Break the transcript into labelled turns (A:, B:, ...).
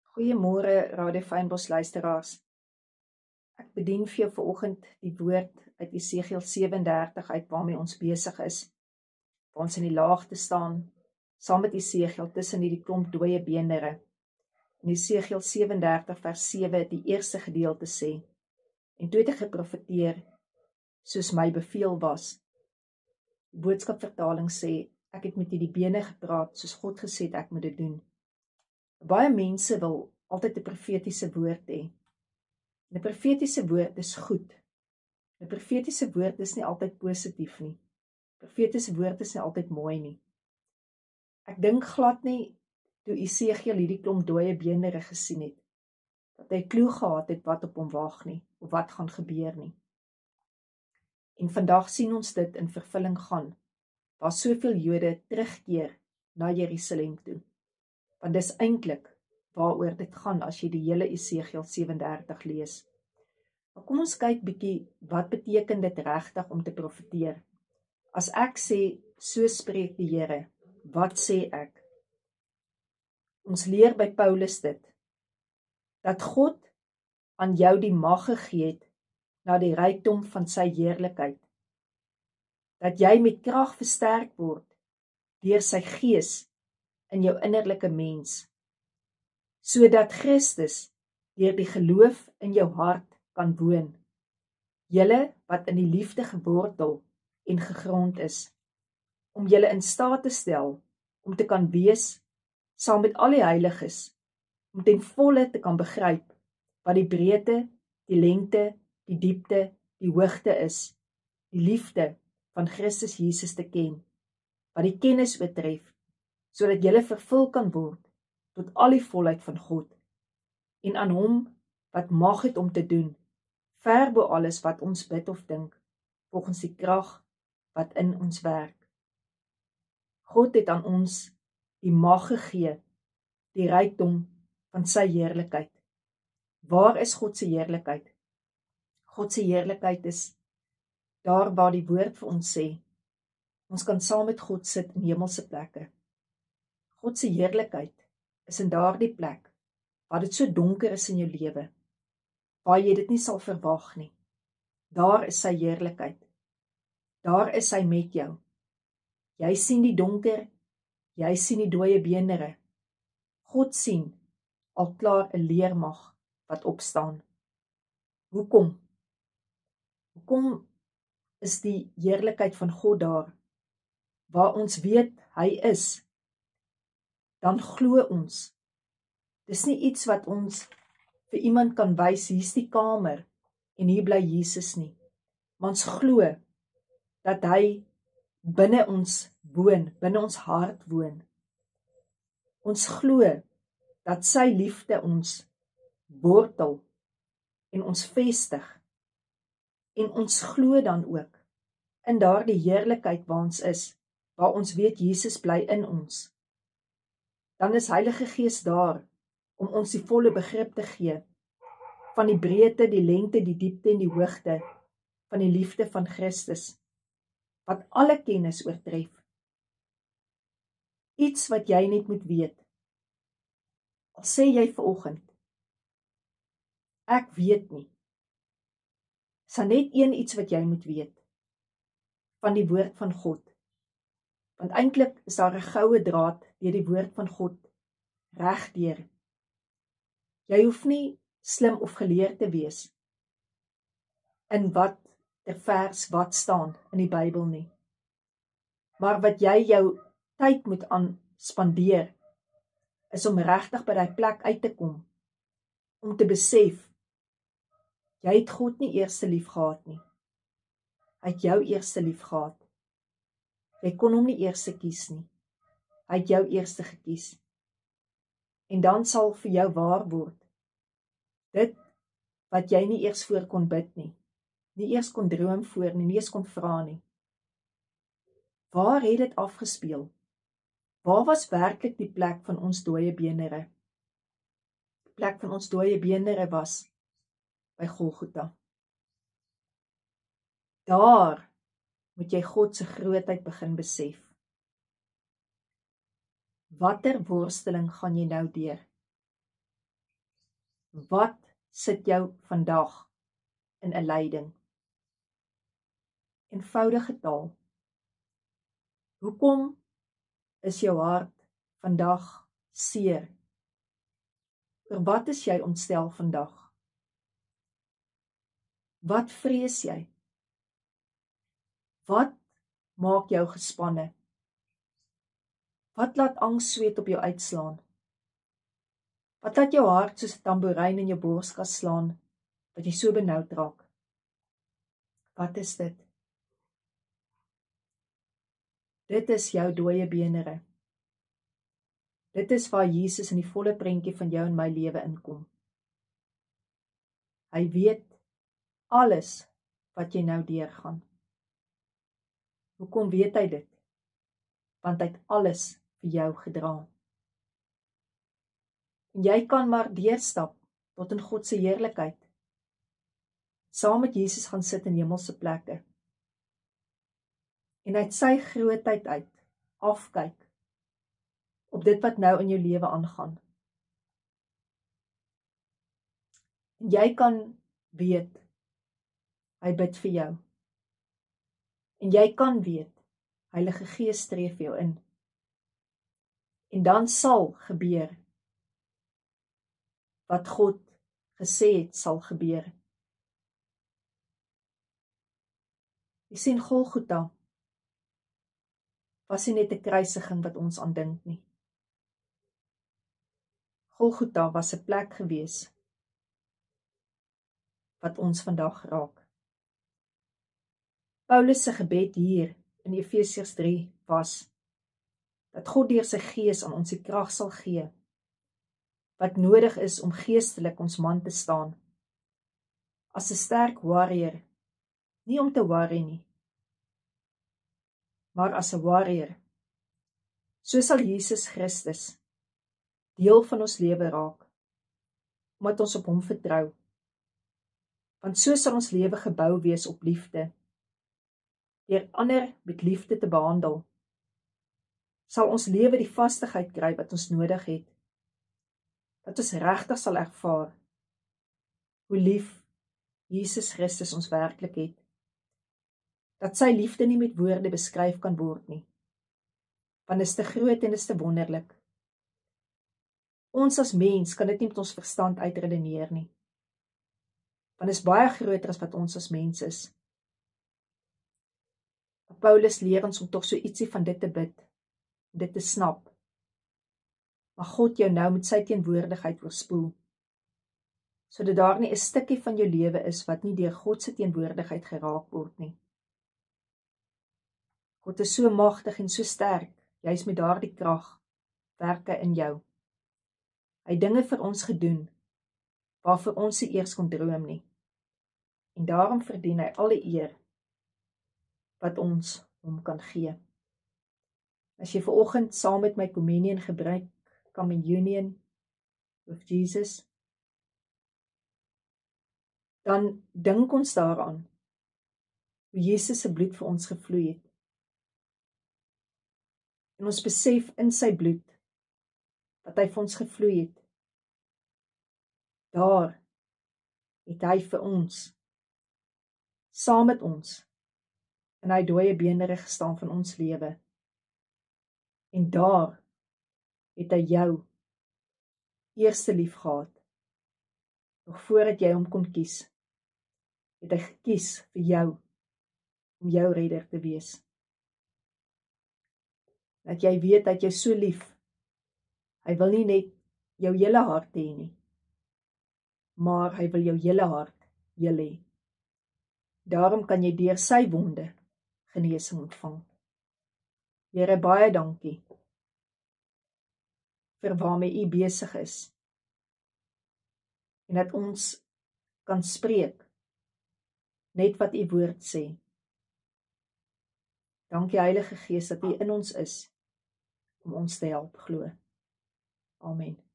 A: Goeiemôre Radio Fynbos luisteraars. Ek bedien vir jou vanoggend die woord uit Esegiel 37 uit waarmee ons besig is. Waar ons in die laagte staan, saam met Esegiel tussen hierdie klomp dooie beenderre. In Esegiel 37 vers 7 die eerste gedeelte sê: En toe het ek geprofeteer soos my beveel was. Die boodskapvertaling sê: Ek het met hierdie bene gepraat soos God gesê het ek moet dit doen. Baie mense wil altyd 'n profetiese woord hê. 'n Profetiese woord is goed. 'n Profetiese woord is nie altyd positief nie. 'n Profetiese woord is nie altyd mooi nie. Ek dink glad nie toe Esegiel hierdie klomp dooie beenderre gesien het, dat hy klou gehad het wat op hom wag nie, of wat gaan gebeur nie. En vandag sien ons dit in vervulling gaan, waar soveel Jode terugkeer na Jerusalem toe. Want dis eintlik waaroor dit gaan as jy die hele Esegiel 37 lees. Maar kom ons kyk bietjie, wat beteken dit regtig om te profeteer? As ek sê, so spreek die Here, wat sê ek? Ons leer by Paulus dit, dat God aan jou die mag gegee het na die rykdom van sy heerlikheid. Dat jy met krag versterk word deur sy gees in jou innerlike mens, sodat Christus deur die geloof in jou hart kan woon. Julle wat in die liefde gewortel en gegrond is, om julle in staat te stel om te kan wees saam met al die heiliges, om ten volle te kan begryp wat die breedte, die lengte, die diepte, die hoogte is, die liefde van Christus Jesus te ken, wat die kennis betref, sodat julle vervul kan word tot al die volheid van God, en aan hom wat mag het om te doen, ver bo alles wat ons bid of dink, volgens die krag wat in ons werk. God het aan ons die mag gegee, die rykdom van sy heerlikheid. Waar is God se heerlikheid? God se heerlikheid is daar waar die woord vir ons sê, ons kan saam met God sit in hemelse plekke. God se heerlikheid is in daardie plek, waar dit so donker is in jou lewe, waar jy dit nie sal verwag nie. Daar is sy heerlikheid. Daar is hy met jou. Jy sien die donker, jy sien die dooie beenderre. God sien al klaar 'n leermag wat opstaan. Hoekom? Hoekom is die heerlikheid van God daar? Waar ons weet hy is, dan glo ons. Dis nie iets wat ons vir iemand kan wys, hier's die kamer en hier bly Jesus nie. Maar ons glo dat hy binne ons woon, binne ons hart woon. Ons glo dat sy liefde ons wortel en ons vestig. En ons glo dan ook in daardie heerlikheid waar ons is, waar ons weet Jesus bly in ons. Dan is Heilige Gees daar om ons die volle begrip te gee van die breedte, die lengte, die diepte en die hoogte van die liefde van Christus, wat alle kennis oortref. Iets wat jy net moet weet. Al sê jy vanoggend, ek weet nie. Is daar net iets wat jy moet weet van die woord van God. Want eintlik is daar 'n goue draad deur die woord van God regdeur. Jy hoef nie slim of geleerd te wees in wat ter vers wat staan in die Bybel nie. Maar wat jy jou tyd moet aan spandeer, is om regtig by daai plek uit te kom, om te besef, jy het God nie eers lief gehad nie. Hy het jou eers lief gehad. Jy kon hom nie eers kies nie. Hy het jou eers gekies. En dan sal vir jou waar word, dit wat jy nie eers voor kon bid nie, nie eers kon droom voor nie, nie eers kon vra nie. Waar het dit afgespeel? Waar was werklik die plek van ons dooie beenderre? Die plek van ons dooie beenderre was by Golgotha. Daar moet jy God se grootheid begin besef. Watter worsteling gaan jy nou deur? Wat sit jou vandag in 'n lyding? Eenvoudige taal. Hoekom is jou hart vandag seer? Oor wat is jy ontstel vandag? Wat vrees jy? Wat maak jou gespanne? Wat laat angssweet op jou uitslaan? Wat laat jou hart soos 'n tamboerijn in jou borskas slaan, dat jy so benoud raak? Wat is dit? Dit is jou dooie benere. Dit is waar Jesus in die volle prentjie van jou en my lewe inkom. Hy weet alles wat jy nou deurgaan. Hoekom weet hy dit? Want hy het alles vir jou gedra. En jy kan maar deurstap tot in God se heerlikheid. Saam met Jesus gaan sit in hemelse plekke. En uit sy grootheid uit afkyk op dit wat nou in jou lewe aangaan. En jy kan weet, hy bid vir jou. En jy kan weet, Heilige Gees tree vir jou in. En dan sal gebeur wat God gesê het sal gebeur. Jy sien, Golgotha was nie net 'n kruisiging wat ons aandink nie. Golgotha was 'n plek gewees wat ons vandag raak. Paulus se gebed hier in Efesiërs 3 was dat God deur sy Gees aan ons die krag sal gee wat nodig is om geestelik ons man te staan. As 'n sterk warrior, nie om te worry nie, maar as 'n warrior. So sal Jesus Christus deel van ons lewe raak, omdat ons op hom vertrou. Want so sal ons lewe gebou wees op liefde. Deur ander met liefde te behandel, sal ons lewe die vastigheid kry wat ons nodig het. Dat ons regtig sal ervaar hoe lief Jesus Christus ons werklik het. Dat sy liefde nie met woorde beskryf kan word nie. Want is te groot en is te wonderlik. Ons as mens kan dit nie met ons verstand uitredeneer nie. Want is baie groter as wat ons as mens is. Paulus leer ons om tog so ietsie van dit te bid, dit te snap. Maar God jou nou met sy teenwoordigheid oorspoel, sodat daar nie 'n stukkie van jou lewe is wat nie deur God se teenwoordigheid geraak word nie. God is so magtig en so sterk, juis met daardie krag, werke in jou. Hy het dinge vir ons gedoen, waarvoor ons nie eers kon droom nie. En daarom verdien hy alle eer, wat ons hom kan gee. As jy vanoggend saam met my communion gebruik, come in union with Jesus, dan dink ons daaraan, hoe Jesus se bloed vir ons gevloei het. En ons besef in sy bloed, wat hy vir ons gevloei het, daar het hy vir ons, saam met ons, in hy dooie benere gestaan van ons lewe. En daar het hy jou eerste lief gehad. Nog voordat jy hom kon kies, het hy gekies vir jou, om jou redder te wees. Dat jy weet dat jy so lief, hy wil nie net jou hele hart hê nie, maar hy wil jou hele hart heel hê. Daarom kan jy deur sy wonde genesing ontvang. Here, baie dankie vir waarmee u besig is, en dat ons kan spreek, net wat u woord sê. Dankie Heilige Gees dat u in ons is, om ons te help glo. Amen.